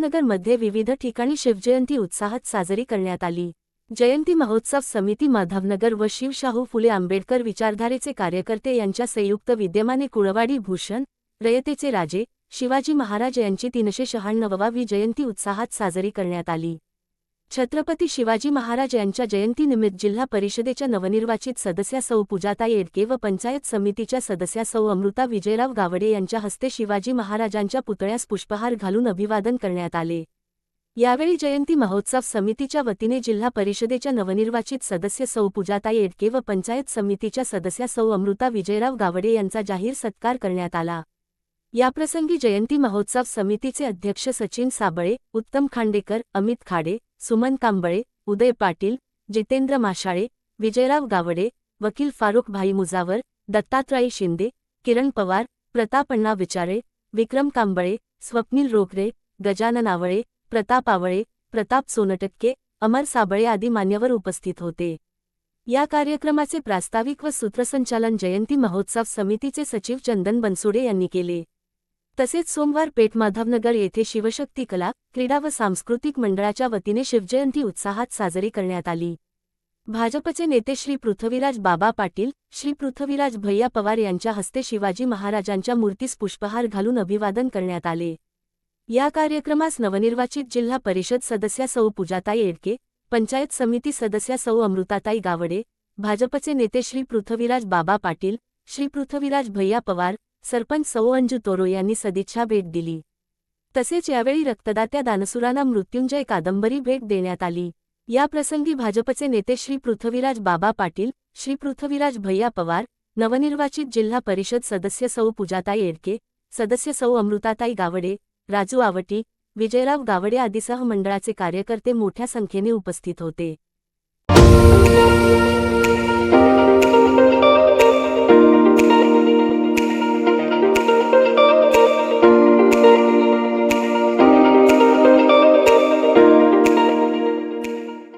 माधवनगरमध्ये विविध ठिकाणी शिवजयंती उत्साहात साजरी करण्यात आली। जयंती महोत्सव समिती माधवनगर व शिवशाहू फुले आंबेडकर विचारधारेचे कार्यकर्ते यांच्या संयुक्त विद्यमाने कुळवाडी भूषण रयतेचे राजे शिवाजी महाराज यांची 396वी जयंती उत्साहात साजरी करण्यात आली। छत्रपती शिवाजी महाराज यांच्या जयंतीनिमित्त जिल्हा परिषदेच्या नवनिर्वाचित सदस्या सौ पूजाताई येडके व पंचायत समितीच्या सदस्या सौ अमृता विजयराव गावडे यांच्या हस्ते शिवाजी महाराजांच्या पुतळ्यास पुष्पहार घालून अभिवादन करण्यात आले। यावेळी जयंती महोत्सव समितीच्या वतीने जिल्हा परिषदेच्या नवनिर्वाचित सदस्य सौ पूजाताई येडके व पंचायत समितीच्या सदस्या सौ अमृता विजयराव गावडे यांचा जाहीर सत्कार करण्यात आला। याप्रसंगी जयंती महोत्सव समितीचे अध्यक्ष सचिन साबळे, उत्तम खांडेकर, अमित खाडे, सुमन कांबळे, उदय पाटील, जितेंद्र माशाळे, विजयराव गावडे, वकील फारुख भाई मुजावर, दत्तात्रय शिंदे, किरण पवार, प्रताप अण्णा विचारे, विक्रम कांबळे, स्वप्नील रोकरे, गजानन आवळे, प्रताप आवळे, प्रताप सोनटक्के, अमर साबळे आदी मान्यवर उपस्थित होते। या कार्यक्रमाचे प्रास्ताविक व सूत्रसंचालन जयंती महोत्सव समितीचे सचिव चंदन बनसोडे यांनी केले। तसेच सोमवार पेठ माधवनगर येथे शिवशक्ती कला, क्रीडा व सांस्कृतिक मंडळाच्या वतीने शिवजयंती उत्साहात साजरी करण्यात आली। भाजपचे नेते श्री पृथ्वीराज बाबा पाटील, श्री पृथ्वीराज भैया पवार यांच्या हस्ते शिवाजी महाराजांच्या मूर्तीस पुष्पहार घालून अभिवादन करण्यात आले। या कार्यक्रमास नवनिर्वाचित जिल्हा परिषद सदस्या सौ पूजाताई येडके, पंचायत समिती सदस्या सौ अमृताताई गावडे, भाजपचे नेते श्री पृथ्वीराज बाबा पाटील, श्री पृथ्वीराज भैया पवार, सरपंच सौ अंजू तोरो यांनी सदिच्छा भेट दिली। तसेच यावेळी रक्तदात्या दानशूरांना मृत्युंजय कादंबरी भेट देण्यात आली। या प्रसंगी भाजपचे नेते श्री पृथ्वीराज बाबा पाटील, श्री पृथ्वीराज भैया पवार, नवनिर्वाचित जिल्हा परिषद सदस्य सौ पूजाताई येडके, सदस्य सौ अमृताताई गावडे, राजू आवटी, विजयराव गावडे आदीसह मंडळाचे कार्यकर्ते मोठ्या संख्येने उपस्थित होते।